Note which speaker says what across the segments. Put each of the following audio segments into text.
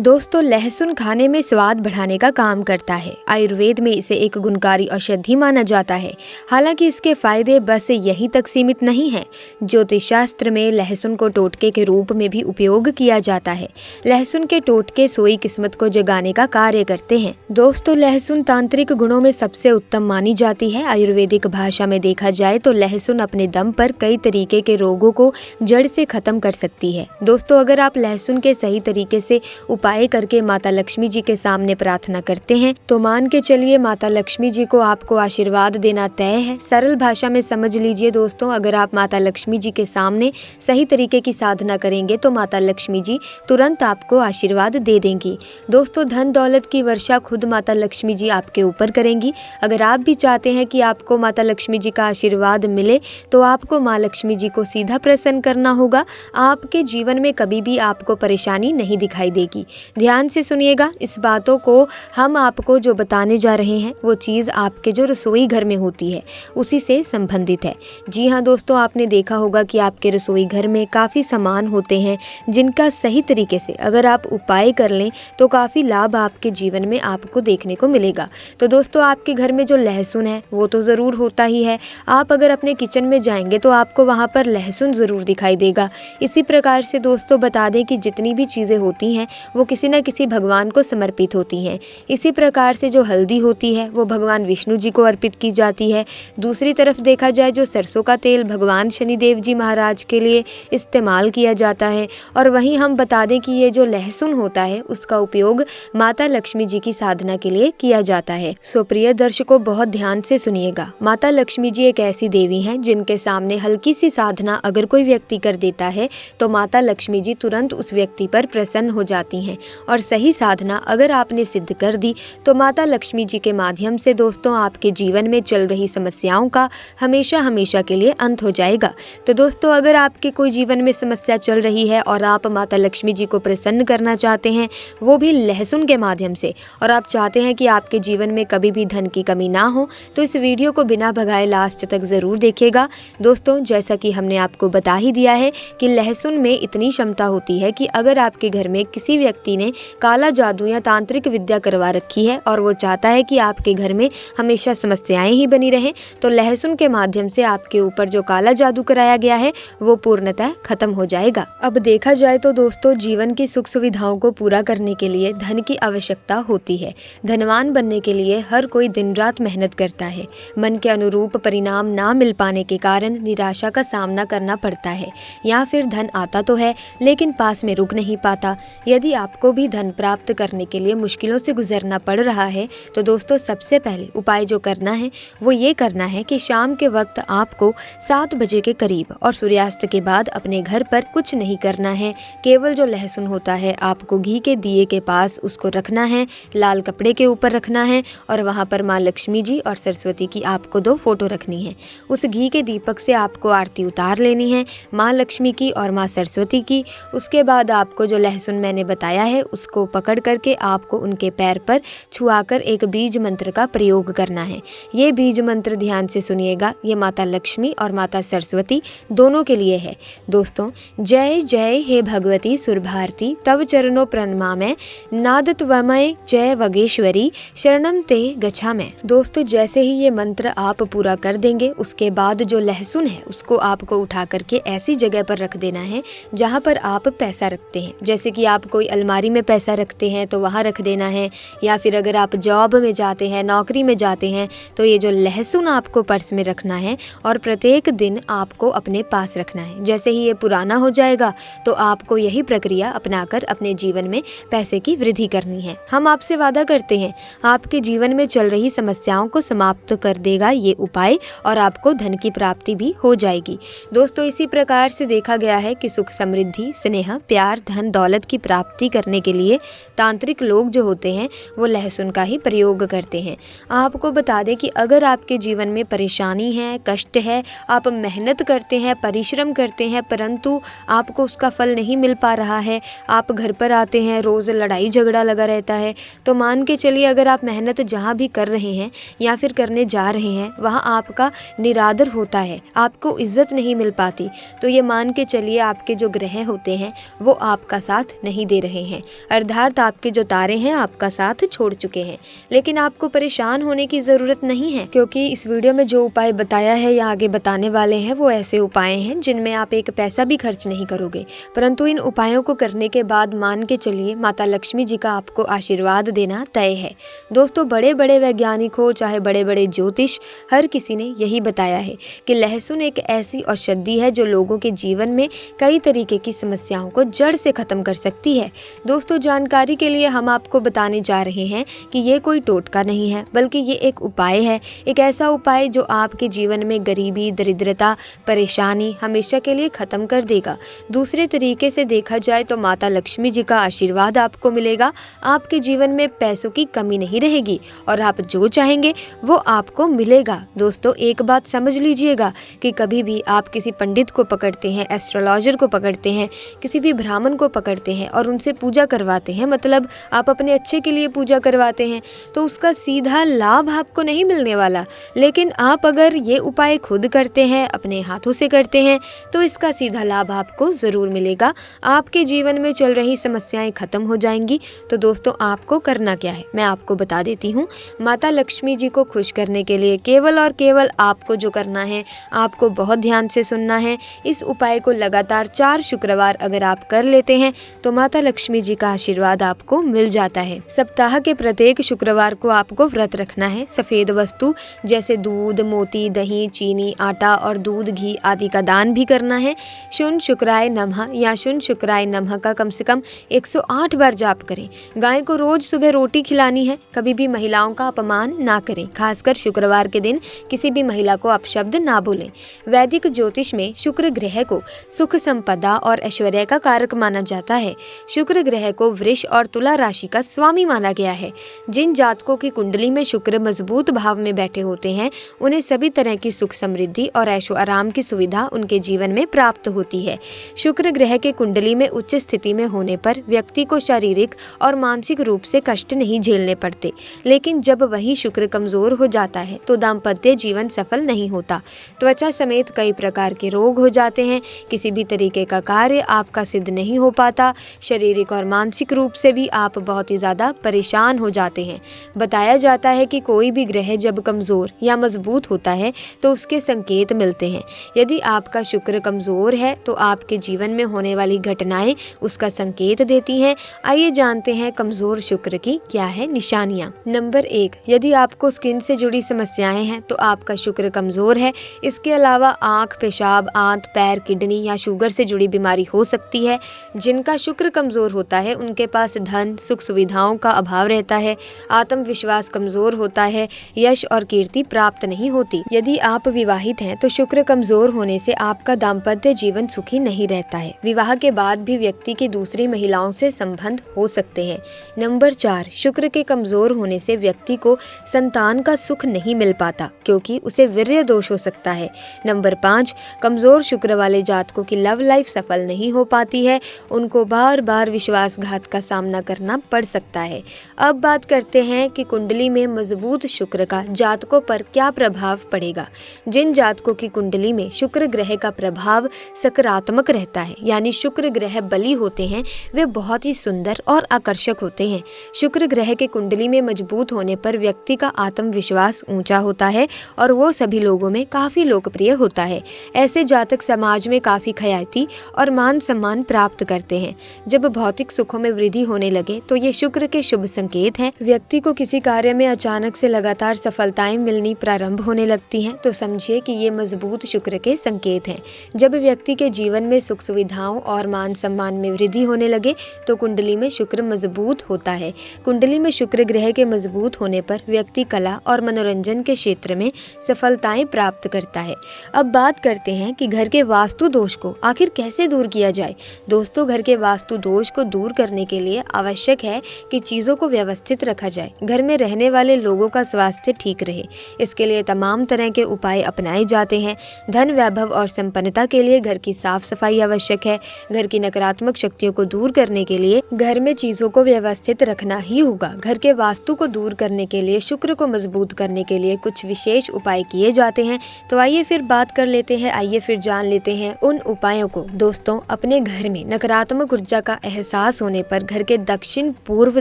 Speaker 1: दोस्तों लहसुन खाने में स्वाद बढ़ाने का काम करता है। आयुर्वेद में इसे एक गुणकारी औषधि माना जाता है। हालांकि इसके फायदे बस यहीं तक सीमित नहीं हैं। ज्योतिष शास्त्र में लहसुन को टोटके के रूप में भी उपयोग किया जाता है। लहसुन के टोटके सोई किस्मत को जगाने का कार्य करते हैं। दोस्तों लहसुन तांत्रिक गुणों में सबसे उत्तम मानी जाती है। आयुर्वेदिक भाषा में देखा जाए तो लहसुन अपने दम पर कई तरीके के रोगों को जड़ से खत्म कर सकती है। दोस्तों अगर आप लहसुन के सही तरीके से उपाय करके माता लक्ष्मी जी के सामने प्रार्थना करते हैं तो मान के चलिए माता लक्ष्मी जी को आपको आशीर्वाद देना तय है। सरल भाषा में समझ लीजिए दोस्तों, अगर आप माता लक्ष्मी जी के सामने सही तरीके की साधना करेंगे तो माता लक्ष्मी जी तुरंत आपको आशीर्वाद दे देंगी। दोस्तों धन दौलत की वर्षा खुद माता लक्ष्मी जी आपके ऊपर करेंगी। अगर आप भी चाहते हैं कि आपको माता लक्ष्मी जी का आशीर्वाद मिले तो आपको माँ लक्ष्मी जी को सीधा प्रसन्न करना होगा। आपके जीवन में कभी भी आपको परेशानी नहीं दिखाई देगी। ध्यान से सुनिएगा, इस बातों को हम आपको जो बताने जा रहे हैं वो चीज़ आपके जो रसोई घर में होती है उसी से संबंधित है। जी हाँ दोस्तों, आपने देखा होगा कि आपके रसोई घर में काफ़ी सामान होते हैं जिनका सही तरीके से अगर आप उपाय कर लें तो काफ़ी लाभ आपके जीवन में आपको देखने को मिलेगा। तो दोस्तों आपके घर में जो लहसुन है वो तो ज़रूर होता ही है। आप अगर अपने किचन में जाएंगे तो आपको वहाँ पर लहसुन ज़रूर दिखाई देगा। इसी प्रकार से दोस्तों बता दें कि जितनी भी चीज़ें होती हैं वो किसी न किसी भगवान को समर्पित होती हैं। इसी प्रकार से जो हल्दी होती है वो भगवान विष्णु जी को अर्पित की जाती है। दूसरी तरफ देखा जाए जो सरसों का तेल भगवान शनिदेव जी महाराज के लिए इस्तेमाल किया जाता है। और वहीं हम बता दें कि ये जो लहसुन होता है उसका उपयोग माता लक्ष्मी जी की साधना के लिए किया जाता है। सो प्रिय दर्शकों बहुत ध्यान से सुनिएगा। माता लक्ष्मी जी एक ऐसी देवी हैं जिनके सामने हल्की सी साधना अगर कोई व्यक्ति कर देता है तो माता लक्ष्मी जी तुरंत उस व्यक्ति पर प्रसन्न हो जाती हैं। और सही साधना अगर आपने सिद्ध कर दी तो माता लक्ष्मी जी के माध्यम से दोस्तों आपके जीवन में चल रही समस्याओं का हमेशा हमेशा के लिए अंत हो जाएगा। तो दोस्तों अगर आपके कोई जीवन में समस्या चल रही है और आप माता लक्ष्मी जी को प्रसन्न करना चाहते हैं वो भी लहसुन के माध्यम से, और आप चाहते हैं कि आपके जीवन में कभी भी धन की कमी ना हो तो इस वीडियो को बिना भगाए लास्ट तक ज़रूर देखिएगा। दोस्तों जैसा कि हमने आपको बता ही दिया है कि लहसुन में इतनी क्षमता होती है कि अगर आपके घर में किसी व्यक्ति ने काला जादू या तांत्रिक विद्या करवा रखी है और वो चाहता है कि आपके घर में हमेशा समस्याएं ही बनी रहें तो लहसुन के माध्यम से आपके ऊपर जो काला जादू कराया गया है वो पूर्णतः खत्म हो जाएगा। अब देखा जाए तो दोस्तों जीवन की सुख सुविधाओं को पूरा करने के लिए धन की आवश्यकता होती है। धनवान बनने के लिए हर कोई दिन रात मेहनत करता है। मन के अनुरूप परिणाम ना मिल पाने के कारण निराशा का सामना करना पड़ता है या फिर धन आता तो है लेकिन पास में रुक नहीं पाता। यदि आपको भी धन प्राप्त करने के लिए मुश्किलों से गुजरना पड़ रहा है तो दोस्तों सबसे पहले उपाय जो करना है वो ये करना है कि शाम के वक्त आपको 7 बजे के करीब और सूर्यास्त के बाद अपने घर पर कुछ नहीं करना है। केवल जो लहसुन होता है आपको घी के दिए के पास उसको रखना है, लाल कपड़े के ऊपर रखना है और वहाँ पर माँ लक्ष्मी जी और सरस्वती की आपको 2 फोटो रखनी है। उस घी के दीपक से आपको आरती उतार लेनी है माँ लक्ष्मी की और माँ सरस्वती की। उसके बाद आपको जो लहसुन मैंने बताया है उसको पकड़ करके आपको उनके पैर पर छुआकर एक बीज मंत्र का प्रयोग करना है। ये बीज मंत्र ध्यान से सुनिएगा, ये माता लक्ष्मी और माता सरस्वती दोनों के लिए है। दोस्तों जय जय हे भगवती सुरभारती तव चरणों प्रणमामि नादत्वमय जय वगेश्वरी शरणम ते गच्छामि। दोस्तों जैसे ही ये मंत्र आप पूरा कर देंगे उसके बाद जो लहसुन है उसको आपको उठा करके ऐसी जगह पर रख देना है जहाँ पर आप पैसा रखते हैं। जैसे कि आप कोई अलमारी में पैसा रखते हैं तो वहाँ रख देना है, या फिर अगर आप जॉब में जाते हैं नौकरी में जाते हैं तो ये जो लहसुन आपको पर्स में रखना है और प्रत्येक दिन आपको अपने पास रखना है। जैसे ही ये पुराना हो जाएगा तो आपको यही प्रक्रिया अपनाकर अपने जीवन में पैसे की वृद्धि करनी है। हम आपसे वादा करते हैं आपके जीवन में चल रही समस्याओं को समाप्त कर देगा ये उपाय और आपको धन की प्राप्ति भी हो जाएगी। दोस्तों इसी प्रकार से देखा गया है कि सुख समृद्धि स्नेह प्यार धन दौलत की प्राप्ति करने के लिए तांत्रिक लोग जो होते हैं वो लहसुन का ही प्रयोग करते हैं। आपको बता दें कि अगर आपके जीवन में परेशानी है, कष्ट है, आप मेहनत करते हैं, परिश्रम करते हैं परंतु आपको उसका फल नहीं मिल पा रहा है, आप घर पर आते हैं रोज़ लड़ाई झगड़ा लगा रहता है, तो मान के चलिए अगर आप मेहनत जहाँ भी कर रहे हैं या फिर करने जा रहे हैं वहाँ आपका निरादर होता है, आपको इज्जत नहीं मिल पाती, तो ये मान के चलिए आपके जो ग्रह होते हैं वो आपका साथ नहीं दे रहे हैं, अर्थात आपके जो तारे हैं आपका साथ छोड़ चुके हैं। लेकिन आपको परेशान होने की ज़रूरत नहीं है, क्योंकि इस वीडियो में जो उपाय बताया है या आगे बताने वाले हैं वो ऐसे उपाय हैं जिनमें आप एक पैसा भी खर्च नहीं करोगे, परंतु इन उपायों को करने के बाद मान के चलिए माता लक्ष्मी जी का आपको आशीर्वाद देना तय है। दोस्तों, बड़े बड़े वैज्ञानिक हो चाहे बड़े बड़े ज्योतिष, हर किसी ने यही बताया है कि लहसुन एक ऐसी औषधि है जो लोगों के जीवन में कई तरीके की समस्याओं को जड़ से खत्म कर सकती है। दोस्तों, जानकारी के लिए हम आपको बताने जा रहे हैं कि ये कोई टोटका नहीं है, बल्कि ये एक उपाय है, एक ऐसा उपाय जो आपके जीवन में गरीबी, दरिद्रता, परेशानी हमेशा के लिए खत्म कर देगा। दूसरे तरीके से देखा जाए तो माता लक्ष्मी जी का आशीर्वाद आपको मिलेगा, आपके जीवन में पैसों की कमी नहीं रहेगी और आप जो चाहेंगे वो आपको मिलेगा। दोस्तों, एक बात समझ लीजिएगा कि कभी भी आप किसी पंडित को पकड़ते हैं, एस्ट्रोलॉजर को पकड़ते हैं, किसी भी ब्राह्मण को पकड़ते हैं और उनसे पूजा करवाते हैं, मतलब आप अपने अच्छे के लिए पूजा करवाते हैं, तो उसका सीधा लाभ आपको नहीं मिलने वाला। लेकिन आप अगर ये उपाय खुद करते हैं, अपने हाथों से करते हैं, तो इसका सीधा लाभ आपको ज़रूर मिलेगा। आपके जीवन में चल रही समस्याएं खत्म हो जाएंगी। तो दोस्तों, आपको करना क्या है मैं आपको बता देती हूँ। माता लक्ष्मी जी को खुश करने के लिए केवल और केवल आपको जो करना है, आपको बहुत ध्यान से सुनना है। इस उपाय को लगातार 4 शुक्रवार अगर आप कर लेते हैं तो माता लक्ष्मी जी का आशीर्वाद आपको मिल जाता है। सप्ताह के प्रत्येक शुक्रवार को आपको व्रत रखना है। सफेद वस्तु जैसे दूध, मोती, दही, चीनी, आटा और दूध, घी आदि का दान भी करना है। शून्य शुक्राय नमः या शून्य शुक्राय नमः का कम से कम 108 बार जाप करें। गाय को रोज सुबह रोटी खिलानी है। कभी भी महिलाओं का अपमान ना करें, खासकर शुक्रवार के दिन किसी भी महिला को अपशब्द ना बोलें। वैदिक ज्योतिष में शुक्र ग्रह को सुख, संपदा और ऐश्वर्य का कारक माना जाता है। शुक्र ग्रह को वृष और तुला राशि का स्वामी माना गया है। जिन जातकों की कुंडली में शुक्र मजबूत भाव में बैठे होते हैं, उन्हें सभी तरह की सुख, समृद्धि और ऐशो आराम की सुविधा उनके जीवन में प्राप्त होती है। शुक्र ग्रह के कुंडली में उच्च स्थिति में होने पर व्यक्ति को शारीरिक और मानसिक रूप से कष्ट नहीं झेलने पड़ते, लेकिन जब वही शुक्र कमजोर हो जाता है तो दाम्पत्य जीवन सफल नहीं होता। त्वचा समेत कई प्रकार के रोग हो जाते हैं। किसी भी तरीके का कार्य आपका सिद्ध नहीं हो पाता। शारीरिक और मानसिक रूप से भी आप बहुत ही ज्यादा परेशान हो जाते हैं। बताया जाता है कि कोई भी ग्रह जब कमजोर या मजबूत होता है तो उसके संकेत मिलते हैं। यदि आपका शुक्र कमजोर है तो आपके जीवन में होने वाली घटनाएं उसका संकेत देती हैं। आइए जानते हैं कमजोर शुक्र की क्या है निशानियां। नंबर 1, यदि आपको स्किन से जुड़ी समस्याएं हैं तो आपका शुक्र कमजोर है। इसके अलावा आंख, पेशाब, आंत, पैर, किडनी या शुगर से जुड़ी बीमारी हो सकती है। जिनका शुक्र कमजोर होता है उनके पास धन, सुख सुविधाओं का अभाव रहता है, आत्मविश्वास कमजोर होता है, यश और कीर्ति प्राप्त नहीं होती। यदि आप विवाहित हैं तो शुक्र कमजोर होने से आपका दाम्पत्य जीवन सुखी नहीं रहता है। विवाह के बाद भी व्यक्ति के दूसरी महिलाओं से संबंध हो सकते हैं। नंबर 4, शुक्र के कमजोर होने से व्यक्ति को संतान का सुख नहीं मिल पाता, क्योंकि उसे वीर्य दोष हो सकता है। नंबर 5, कमजोर शुक्र वाले जातकों की लव लाइफ सफल नहीं हो पाती है। उनको बार बार विश्वासघात का सामना करना पड़ सकता है। अब बात करते हैं कि कुंडली में मजबूत शुक्र का जातकों पर क्या प्रभाव पड़ेगा। जिन जातकों की कुंडली में शुक्र ग्रह का प्रभाव सकारात्मक रहता है, यानी शुक्र ग्रह बली होते हैं, वे बहुत ही सुंदर और आकर्षक होते हैं। शुक्र ग्रह के कुंडली में मजबूत होने पर व्यक्ति का आत्मविश्वास ऊंचा होता है और वो सभी लोगों में काफी लोकप्रिय होता है। ऐसे जातक समाज में काफी ख्याति और मान सम्मान प्राप्त करते हैं। जब भौतिक सुखों में वृद्धि होने लगे तो ये शुक्र के शुभ संकेत हैं। व्यक्ति को किसी कार्य में अचानक से लगातार सफलताएं मिलनी प्रारंभ होने लगती हैं तो समझिए कि ये मजबूत शुक्र के संकेत हैं। जब व्यक्ति के जीवन में सुख सुविधाओं और मान सम्मान में वृद्धि होने लगे तो कुंडली में शुक्र मजबूत होता है। कुंडली में शुक्र ग्रह के मजबूत होने पर व्यक्ति कला और मनोरंजन के क्षेत्र में सफलताएं प्राप्त करता है। अब बात करते हैं कि घर के वास्तु दोष को आखिर कैसे दूर किया जाए। दोस्तों, घर के वास्तु दोष को दूर करने के लिए आवश्यक है कि चीजों को व्यवस्थित रखा जाए, घर में रहने वाले लोगों का स्वास्थ्य ठीक रहे। इसके लिए तमाम तरह के उपाय अपनाए जाते हैं। धन, वैभव और संपन्नता के लिए घर की साफ सफाई आवश्यक है। घर की नकारात्मक शक्तियों को दूर करने के लिए घर में चीजों को व्यवस्थित रखना ही होगा। घर के वास्तु को दूर करने के लिए, शुक्र को मजबूत करने के लिए कुछ विशेष उपाय किए जाते हैं। तो आइए फिर बात कर लेते हैं, आइए फिर जान लेते हैं उन उपायों को। दोस्तों, अपने घर में नकारात्मक ऊर्जा का एहसास उदास होने पर घर के दक्षिण पूर्व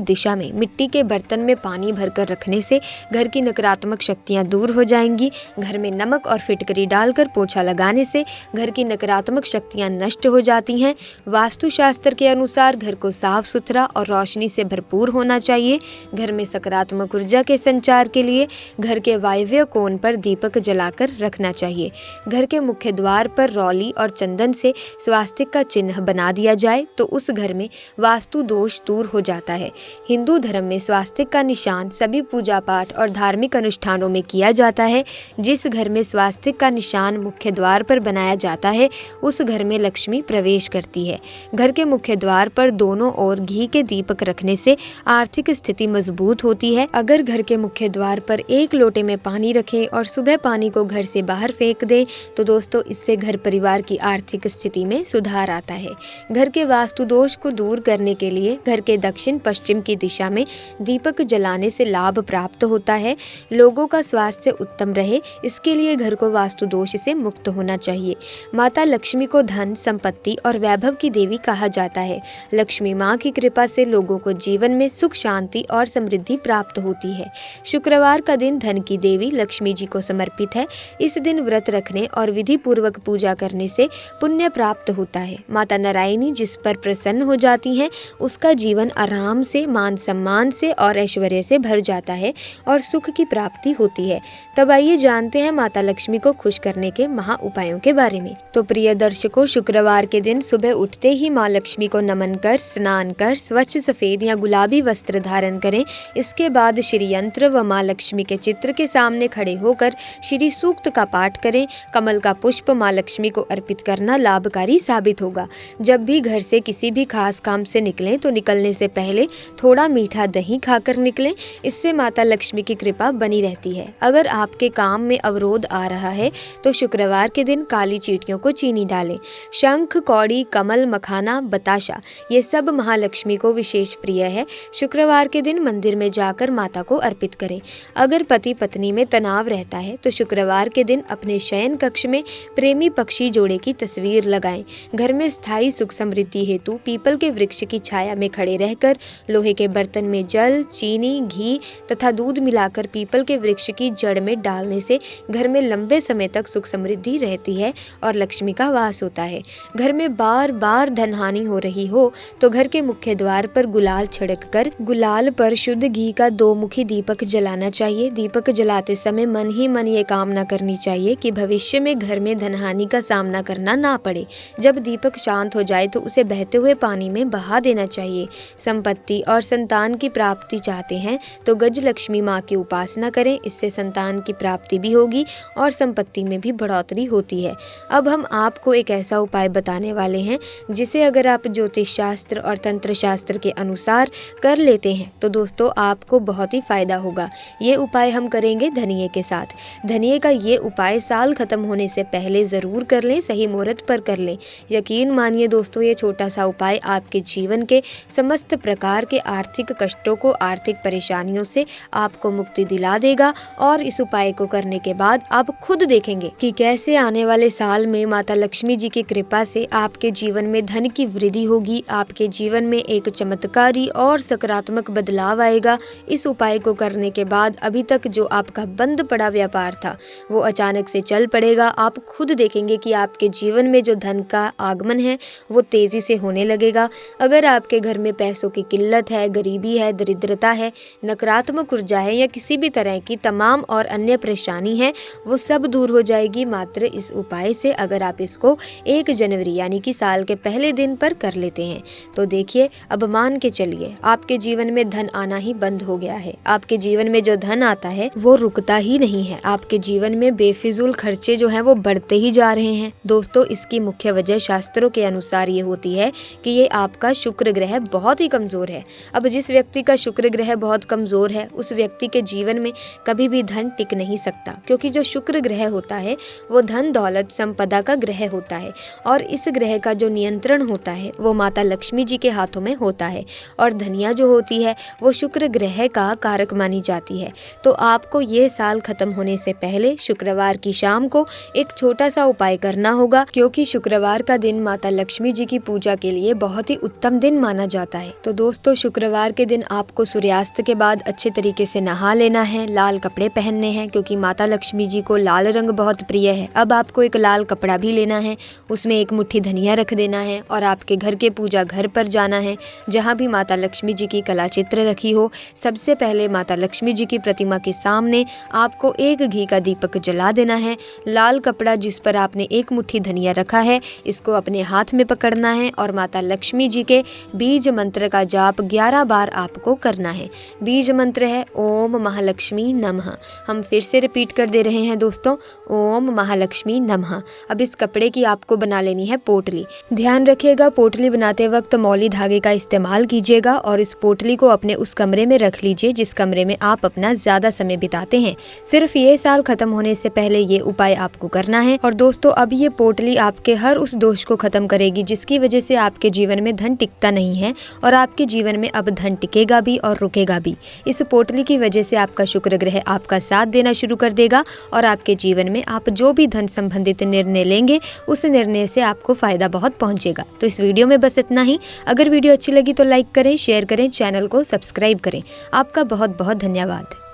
Speaker 1: दिशा में मिट्टी के बर्तन में पानी भरकर रखने से घर की नकारात्मक शक्तियां दूर हो जाएंगी। घर में नमक और फिटकरी डालकर पोछा लगाने से घर की नकारात्मक शक्तियां नष्ट हो जाती हैं। वास्तुशास्त्र के अनुसार घर को साफ सुथरा और रोशनी से भरपूर होना चाहिए। घर में सकारात्मक ऊर्जा के संचार के लिए घर के वायव्य कोण पर दीपक जलाकर रखना चाहिए। घर के मुख्य द्वार पर रौली और चंदन से स्वास्तिक का चिन्ह बना दिया जाए तो उस घर में वास्तु दोष दूर हो जाता है। हिंदू धर्म में स्वास्तिक का निशान सभी पूजा पाठ और धार्मिक अनुष्ठानों में किया जाता है। जिस घर में स्वास्तिक का निशान मुख्य द्वार पर बनाया जाता है उस घर में लक्ष्मी प्रवेश करती है। घर के मुख्य द्वार पर दोनों ओर घी के दीपक रखने से आर्थिक स्थिति मजबूत होती है। अगर घर के मुख्य द्वार पर एक लोटे में पानी रखें और सुबह पानी को घर से बाहर फेंक दें तो दोस्तों इससे घर परिवार की आर्थिक स्थिति में सुधार आता है। घर के वास्तु दोष को दूर करने के लिए घर के दक्षिण पश्चिम की दिशा में दीपक जलाने से लाभ प्राप्त होता है। लोगों का स्वास्थ्य उत्तम रहे इसके लिए घर को वास्तु दोष से मुक्त होना चाहिए। माता लक्ष्मी को धन, संपत्ति और वैभव की देवी कहा जाता है। लक्ष्मी माँ की कृपा से लोगों को जीवन में सुख, शांति और समृद्धि प्राप्त होती है। शुक्रवार का दिन धन की देवी लक्ष्मी जी को समर्पित है। इस दिन व्रत रखने और विधि पूर्वक पूजा करने से पुण्य प्राप्त होता है। माता नारायणी जिस पर प्रसन्न हो जाती हैं उसका जीवन आराम से, मान सम्मान से और ऐश्वर्य से भर जाता है और सुख की प्राप्ति होती है। तब आइए जानते हैं माता लक्ष्मी को खुश करने के महा उपायों के बारे में। तो प्रिय दर्शकों, शुक्रवार के दिन सुबह उठते ही माँ लक्ष्मी को नमन कर स्नान कर स्वच्छ सफेद या गुलाबी वस्त्र धारण करें। इसके बाद श्री यंत्र व माँ लक्ष्मी के चित्र के सामने खड़े होकर श्री सूक्त का पाठ करें। कमल का पुष्प माँ लक्ष्मी को अर्पित करना लाभकारी साबित होगा। जब भी घर से किसी भी खास काम से निकलें तो निकलने से पहले थोड़ा मीठा दही खाकर निकलें। इससे माता लक्ष्मी की कृपा बनी रहती है। अगर आपके काम में अवरोध आ रहा है तो शुक्रवार के दिन काली चींटियों को चीनी डालें। शंख, कौड़ी, कमल, मखाना, बताशा ये सब महालक्ष्मी को विशेष प्रिय है। शुक्रवार के दिन मंदिर में जाकर माता को अर्पित करें। अगर पति पत्नी में तनाव रहता है तो शुक्रवार के दिन अपने शयन कक्ष में प्रेमी पक्षी जोड़े की तस्वीर लगाएं। घर में स्थायी सुख समृद्धि हेतु पीपल के वृक्ष की छाया में खड़े रहकर लोहे के बर्तन में जल, चीनी, घी तथा दूध मिलाकर पीपल के वृक्ष की जड़ में डालने से घर में लंबे समय तक सुख समृद्धि रहती है और लक्ष्मी का वास होता है। घर में बार बार धन हानि हो रही हो तो घर के मुख्य द्वार पर गुलाल छिड़क कर गुलाल पर शुद्ध घी का 2 मुखी दीपक जलाना चाहिए। दीपक जलाते समय मन ही मन ये कामना करनी चाहिए कि भविष्य में घर में धन हानि का सामना करना ना पड़े। जब दीपक शांत हो जाए तो उसे बहते हुए पानी में बहा देना चाहिए। संपत्ति और संतान की प्राप्ति चाहते हैं तो गज लक्ष्मी माँ की उपासना करें। इससे संतान की प्राप्ति भी होगी और संपत्ति में भी बढ़ोतरी होती है। अब हम आपको एक ऐसा उपाय बताने वाले हैं जिसे अगर आप ज्योतिष शास्त्र और तंत्र शास्त्र के अनुसार कर लेते हैं तो दोस्तों आपको बहुत ही फायदा होगा। ये उपाय हम करेंगे धनिये के साथ। धनिये का ये उपाय साल खत्म होने से पहले जरूर कर लें, सही मुहूर्त पर कर लें। यकीन मानिए दोस्तों ये छोटा सा उपाय आपके जीवन के समस्त प्रकार के आर्थिक कष्टों को, आर्थिक परेशानियों से आपको मुक्ति दिला देगा और इस उपाय को करने के बाद आप खुद देखेंगे कि कैसे आने वाले साल में माता लक्ष्मी जी की कृपा से आपके जीवन में धन की वृद्धि होगी। आपके जीवन में एक चमत्कारी और सकारात्मक बदलाव आएगा। इस उपाय को करने के बाद अभी तक जो आपका बंद पड़ा व्यापार था वो अचानक से चल पड़ेगा। आप खुद देखेंगे कि आपके जीवन में जो धन का आगमन है वो तेजी से होने लगेगा। अगर आपके घर में पैसों की किल्लत है, गरीबी है, दरिद्रता है, नकारात्मक ऊर्जा है या किसी भी तरह की तमाम और अन्य परेशानी है वो सब दूर हो जाएगी मात्र इस उपाय से, अगर आप इसको 1 जनवरी यानी कि साल के पहले दिन पर कर लेते हैं। तो देखिए, अब मान के चलिए आपके जीवन में धन आना ही बंद हो गया है। आपके जीवन में जो धन आता है वो रुकता ही नहीं है। आपके जीवन में बेफिजूल खर्चे जो हैं वो बढ़ते ही जा रहे हैं। दोस्तों इसकी मुख्य वजह शास्त्रों के अनुसार ये होती है कि ये आपका शुक्र ग्रह बहुत ही कमजोर है। अब जिस व्यक्ति का शुक्र ग्रह बहुत कमजोर है उस व्यक्ति के जीवन में कभी भी धन टिक नहीं सकता, क्योंकि जो शुक्र ग्रह होता है वो धन, दौलत, संपदा का ग्रह होता है और इस ग्रह का जो नियंत्रण होता है वो माता लक्ष्मी जी के हाथों में होता है और धनिया जो होती है वो शुक्र ग्रह का कारक मानी जाती है। तो आपको ये साल खत्म होने से पहले शुक्रवार की शाम को एक छोटा सा उपाय करना होगा, क्योंकि शुक्रवार का दिन माता लक्ष्मी जी की पूजा के लिए बहुत ही उत्तम दिन माना जाता है। तो दोस्तों, शुक्रवार के दिन आपको सूर्यास्त के बाद अच्छे तरीके से नहा लेना है, लाल कपड़े पहनने हैं क्योंकि माता लक्ष्मी जी को लाल रंग बहुत प्रिय है। अब आपको एक लाल कपड़ा भी लेना है, उसमें एक मुट्ठी धनिया रख देना है और आपके घर के पूजा घर पर जाना है जहाँ भी माता लक्ष्मी जी की कला चित्र रखी हो। सबसे पहले माता लक्ष्मी जी की प्रतिमा के सामने आपको एक घी का दीपक जला देना है। लाल कपड़ा जिस पर आपने एक मुट्ठी धनिया रखा है, इसको अपने हाथ में पकड़ना है और माता लक्ष्मी जी के बीज मंत्र का जाप 11 बार आपको करना है। बीज मंत्र है ओम महालक्ष्मी नमः। हम फिर से रिपीट कर दे रहे हैं दोस्तों, ओम महालक्ष्मी नमः। अब इस कपड़े की आपको बना लेनी है पोटली। ध्यान रखिएगा, पोटली बनाते वक्त मौली धागे का इस्तेमाल कीजिएगा और इस पोटली को अपने उस कमरे में रख लीजिए जिस कमरे में आप अपना ज्यादा समय बिताते हैं। सिर्फ ये साल खत्म होने से पहले ये उपाय आपको करना है। और दोस्तों, अब ये पोटली आपके हर उस दोष को खत्म करेगी जिसकी वजह से आपके जीवन में धन टिकता नहीं है और आपके जीवन में अब धन टिकेगा भी और रुकेगा भी। इस पोटली की वजह से आपका शुक्र ग्रह आपका साथ देना शुरू कर देगा और आपके जीवन में आप जो भी धन संबंधित निर्णय लेंगे उस निर्णय से आपको फायदा बहुत पहुंचेगा। तो इस वीडियो में बस इतना ही। अगर वीडियो अच्छी लगी तो लाइक करें, शेयर करें, चैनल को सब्सक्राइब करें। आपका बहुत बहुत धन्यवाद।